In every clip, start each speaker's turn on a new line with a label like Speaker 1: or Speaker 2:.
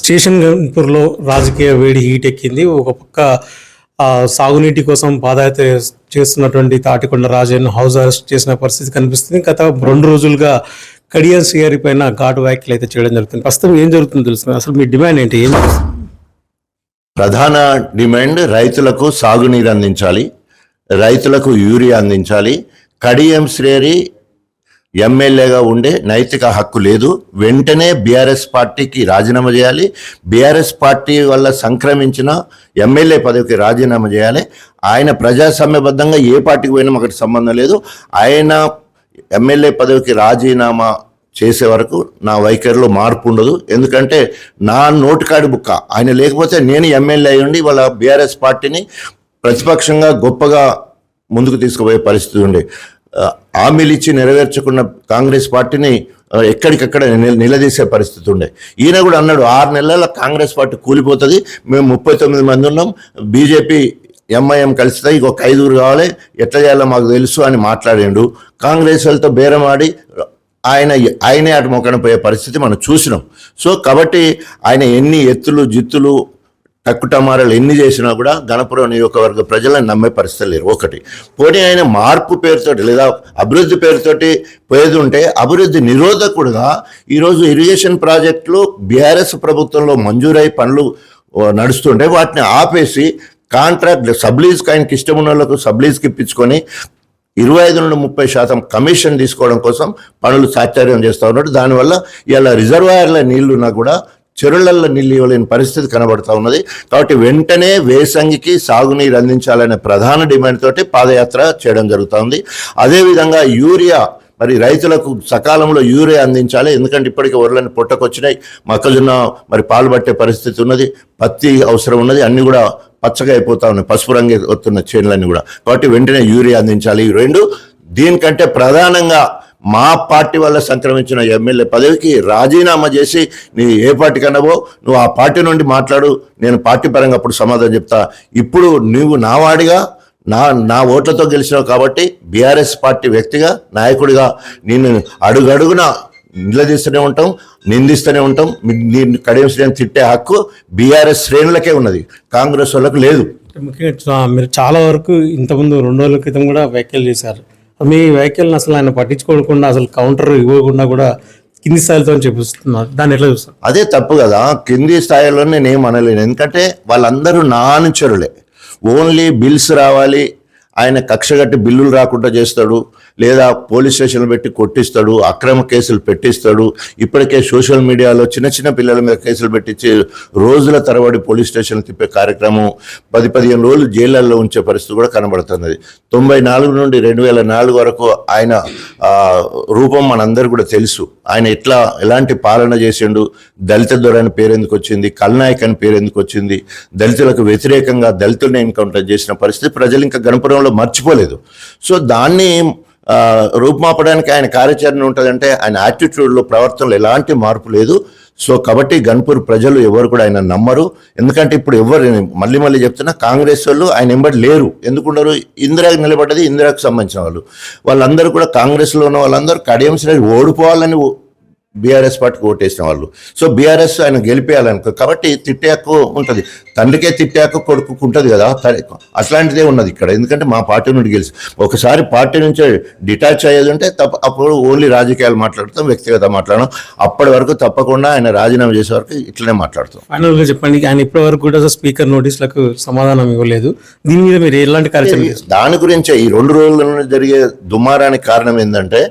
Speaker 1: Station గన్పూర్లో రాజకీయ వేడి heat ఎక్కింది. ఒక పక్క సాగునీటి కోసం పాదయాత్ర చేస్తున్నటువంటి తాటికొండ రాజయ్యను హౌస్ అరెస్ట్ చేసిన పరిస్థితి కనిపిస్తుంది. గత 2 రోజులుగా కడియం శ్రీహరి పైన ఘాటు వ్యాఖ్యలు అయితే చేయడం జరుగుతుంది. ప్రస్తుతం ఏం జరుగుతుందో తెలుస్తుంది. అసలు మీ డిమాండ్ ఏంటి? ఏం
Speaker 2: ప్రధాన డిమాండ్ రైతులకు సాగునీరు అందించాలి, రైతులకు యూరియా అందించాలి. కడియం శ్రీహరి ఎమ్మెల్యేగా ఉండే నైతిక హక్కు లేదు. వెంటనే బీఆర్ఎస్ పార్టీకి రాజీనామా చేయాలి. బీఆర్ఎస్ పార్టీ వల్ల సంక్రమించిన ఎమ్మెల్యే పదవికి రాజీనామా చేయాలి. ఆయన ప్రజాస్వామ్యబద్ధంగా ఏ పార్టీకి పోయినా మాకు సంబంధం లేదు. ఆయన ఎమ్మెల్యే పదవికి రాజీనామా చేసే వరకు నా వైఖరిలో మార్పు ఉండదు. ఎందుకంటే నా నోటికాడి బుక్క ఆయన లేకపోతే నేను ఎమ్మెల్యే అయి ఉండి వాళ్ళ బీఆర్ఎస్ పార్టీని ప్రతిపక్షంగా గొప్పగా ముందుకు తీసుకుపోయే పరిస్థితి ఉండే. హామీలు ఇచ్చి నెరవేర్చకున్న కాంగ్రెస్ పార్టీని ఎక్కడికక్కడ నిలదీసే పరిస్థితి ఉండే. ఈయన కూడా అన్నాడు 6 నెలల కాంగ్రెస్ పార్టీ కూలిపోతుంది, మేము 39 మంది ఉన్నాం, బీజేపీ ఎంఐఎం కలిసితే ఇంకొక 5 కావాలి, ఎట్లా చేయాలో మాకు తెలుసు అని మాట్లాడిండు. కాంగ్రెస్ వాళ్ళతో బేరమాడి ఆయనే అటు మొక్కన పోయే పరిస్థితి మనం చూసినాం. సో కాబట్టి ఆయన ఎన్ని ఎత్తులు జిత్తులు టక్కుటమారాలు ఎన్ని చేసినా కూడా గణపురం నియోజకవర్గ ప్రజలను నమ్మే పరిస్థితి లేరు. ఒకటి పోనీ ఆయన మార్పు పేరుతోటి లేదా అభివృద్ధి పేరుతోటి పోయేది ఉంటే అభివృద్ధి నిరోధకుడుగా ఈరోజు ఇరిగేషన్ ప్రాజెక్టులు బీఆర్ఎస్ ప్రభుత్వంలో మంజూరై పనులు నడుస్తుంటే వాటిని ఆపేసి కాంట్రాక్ట్ సబ్లీజ్కి ఆయనకి ఇష్టం ఉన్న వాళ్ళకు సబ్లీజ్కి ఇప్పించుకొని 25 నుండి 30% కమిషన్ తీసుకోవడం కోసం పనులు సాచార్యం చేస్తూ ఉన్నాడు. దానివల్ల ఇలా రిజర్వాయర్ల నీళ్లున్నా కూడా చెరువులలో నీళ్ళు ఇవ్వలేని పరిస్థితి కనబడుతూ ఉన్నది. కాబట్టి వెంటనే వేసంగికి సాగునీరు అందించాలనే ప్రధాన డిమాండ్ తోటి పాదయాత్ర చేయడం జరుగుతుంది. అదేవిధంగా యూరియా మరి రైతులకు సకాలంలో యూరియా అందించాలి. ఎందుకంటే ఇప్పటికీ వరలని పొట్టకొచ్చినాయి, మొక్కజొన్న మరి పాలు పట్టే పరిస్థితి ఉన్నది, పత్తి అవసరం ఉన్నది, అన్నీ కూడా పచ్చగా అయిపోతా ఉన్నాయి, పసుపు రంగు వస్తున్న చేనులన్నీ కూడా. కాబట్టి వెంటనే యూరియా అందించాలి. ఈ రెండు. దీనికంటే ప్రధానంగా మా పార్టీ వల్ల సంక్రమించిన ఎమ్మెల్యే పదవికి రాజీనామా చేసి నీ ఏ పార్టీకి అన్నావో నువ్వు ఆ పార్టీ నుండి మాట్లాడు, నేను పార్టీ పరంగా అప్పుడు సమాధానం చెప్తా. ఇప్పుడు నువ్వు నా వాడిగా నా ఓట్లతో గెలిచినావు కాబట్టి బీఆర్ఎస్ పార్టీ వ్యక్తిగా నాయకుడిగా నేను అడుగడుగున నిలదీస్తూనే ఉంటాం, నిందిస్తూనే ఉంటాం. నేను కడియం శ్రేణి తిట్టే హక్కు బీఆర్ఎస్ శ్రేణులకే ఉన్నది, కాంగ్రెస్ వాళ్ళకు లేదు.
Speaker 1: ముఖ్యంగా మీరు చాలా వరకు ఇంతకుముందు 2 రోజుల క్రితం కూడా వ్యాఖ్యలు చేశారు. మీ వ్యాఖ్యలను అసలు ఆయన పట్టించుకోకుండా అసలు కౌంటర్ ఇవ్వకుండా కూడా కింది స్థాయిలతో చెప్పిస్తున్నారు. దాన్ని ఎట్లా చూస్తారు?
Speaker 2: అదే తప్పు కదా. కింది స్థాయిలో నేనేం అనలేను. ఎందుకంటే వాళ్ళందరూ నా అనుచరులే. ఓన్లీ బిల్స్ రావాలి, ఆయన కక్షగట్టి బిల్లులు రాకుండా చేస్తాడు, లేదా పోలీస్ స్టేషన్లు పెట్టి కొట్టిస్తాడు, అక్రమ కేసులు పెట్టిస్తాడు. ఇప్పటికే సోషల్ మీడియాలో చిన్న పిల్లల మీద కేసులు పెట్టించి రోజుల తరబడి పోలీస్ స్టేషన్లు తిప్పే కార్యక్రమం, 10-15 రోజులు జైళ్ళల్లో ఉంచే పరిస్థితి కూడా కనబడుతున్నది. 94 నుండి 2004 వరకు ఆయన రూపం మనందరూ కూడా తెలుసు. ఆయన ఎలాంటి పాలన చేసిండు, దళిత దొర అని పేరెందుకు వచ్చింది, కల్నాయక్ అని పేరెందుకు వచ్చింది, దళితులకు వ్యతిరేకంగా దళితుల్ని ఎన్కౌంటర్ చేసిన పరిస్థితి ప్రజలు ఇంకా గణపురంలో మర్చిపోలేదు. సో దాన్ని రూపుమాపడానికి ఆయన కార్యాచరణ ఉంటుందంటే ఆయన యాటిట్యూడ్లో ప్రవర్తనలో ఎలాంటి మార్పు లేదు. సో కాబట్టి గన్పూర్ ప్రజలు ఎవరు కూడా ఆయన నమ్మరు. ఎందుకంటే ఇప్పుడు ఎవరు మళ్ళీ చెప్తున్నా, కాంగ్రెస్ వాళ్ళు ఆయన ఎంబడి లేరు. ఎందుకున్నారు? ఇందిరాకి నిలబడ్డది ఇందిరాకు సంబంధించిన వాళ్ళందరూ కూడా కాంగ్రెస్లో ఉన్న వాళ్ళందరూ కడియం శ్రేణి ఓడిపోవాలని బీఆర్ఎస్ పార్టీకి ఓటేసిన వాళ్ళు. సో బీఆర్ఎస్ ఆయన గెలిపేయాలనుకో, కాబట్టి తిట్టే హక్కు ఉంటుంది. తండ్రికే తిట్టే హక్కు కొడుకు ఉంటుంది కదా, అట్లాంటిదే ఉన్నది ఇక్కడ. ఎందుకంటే మా పార్టీ నుండి గెలిచి ఒకసారి పార్టీ నుంచే డిటాచ్ అయ్యేది ఉంటే అప్పుడు ఓన్లీ రాజకీయాలు మాట్లాడతాం, వ్యక్తిగత మాట్లాడడం. అప్పటి వరకు తప్పకుండా ఆయన రాజీనామా చేసే వరకు ఇట్లనే మాట్లాడతాం.
Speaker 1: ఫైనల్గా చెప్పండి, ఆయన ఇప్పటి వరకు కూడా స్పీకర్ నోటీసులకు సమాధానం ఇవ్వలేదు. దీని మీద మీరు ఎలాంటి కార్యక్రమం?
Speaker 2: దాని గురించే ఈ 2 రోజుల నుండి జరిగే దుమారానికి కారణం ఏంటంటే,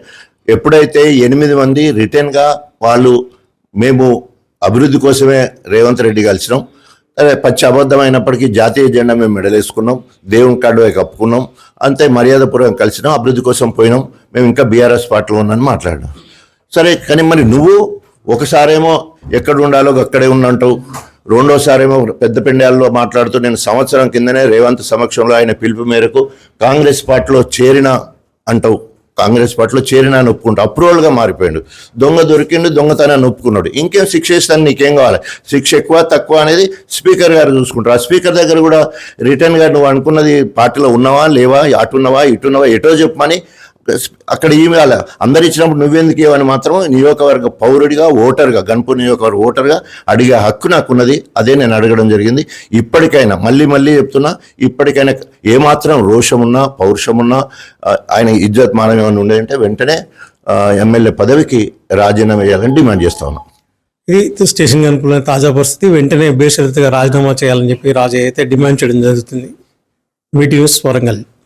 Speaker 2: ఎప్పుడైతే 8 మంది రిటర్న్గా వాళ్ళు మేము అభివృద్ధి కోసమే రేవంత్ రెడ్డి కలిసినాం, అదే పచ్చి అబద్ధమైనప్పటికీ జాతీయ జెండా మేము మెడలేసుకున్నాం, దేవుని కాడు కప్పుకున్నాం, అంతే మర్యాదపూర్వకం కలిసినాం, అభివృద్ధి కోసం పోయినాం, మేము ఇంకా బీఆర్ఎస్ పార్టీలో ఉన్నామని మాట్లాడినాం. సరే, కానీ మరి నువ్వు ఒకసారేమో ఎక్కడ ఉండాలో అక్కడే ఉన్నంటావు, రెండోసారేమో పెద్ద పెండాల్లో మాట్లాడుతూ నేను సంవత్సరం కిందనే రేవంత్ సమక్షంలో ఆయన పిలుపు మేరకు కాంగ్రెస్ పార్టీలో చేరిన అంటావు. కాంగ్రెస్ పార్టీలో చేరినా ఒప్పుకుంటా, అప్రూవల్గా మారిపోయాడు. దొంగ దొరికిండు, దొంగతనాన్ని ఒప్పుకున్నాడు. ఇంకేం శిక్ష ఇస్తాను, నీకేం కావాలి? శిక్ష ఎక్కువ తక్కువ అనేది స్పీకర్ గారు చూసుకుంటారు. ఆ స్పీకర్ దగ్గర కూడా రిటర్న్గా నువ్వు అనుకున్నది పార్టీలో ఉన్నావా లేవా, అటున్నావా ఇటున్నావా ఎటో చెప్పమని అక్కడ ఈమె అందరు ఇచ్చినప్పుడు నువ్వెందుకు ఇవ్వని మాత్రం నియోజకవర్గ పౌరుడిగా ఓటర్గా గన్పూర్ నియోజకవర్గ ఓటర్గా అడిగే హక్కు నాకున్నది. అదే నేను అడగడం జరిగింది. ఇప్పటికైనా మళ్ళీ చెప్తున్నా, ఇప్పటికైనా ఏమాత్రం రోషమున్నా పౌరుషమున్నా ఆయన ఇజ్జత్ మానం ఏమైనా ఉండేదంటే వెంటనే ఎమ్మెల్యే పదవికి రాజీనామా చేయాలని డిమాండ్ చేస్తా ఉన్నాం.
Speaker 1: ఇది స్టేషన్ కనుక్కున్న తాజా పరిస్థితి. వెంటనే బేషరతుగా రాజీనామా చేయాలని చెప్పి రాజయ్య అయితే డిమాండ్ చేయడం జరుగుతుంది. వీటి న్యూస్ వరంగల్.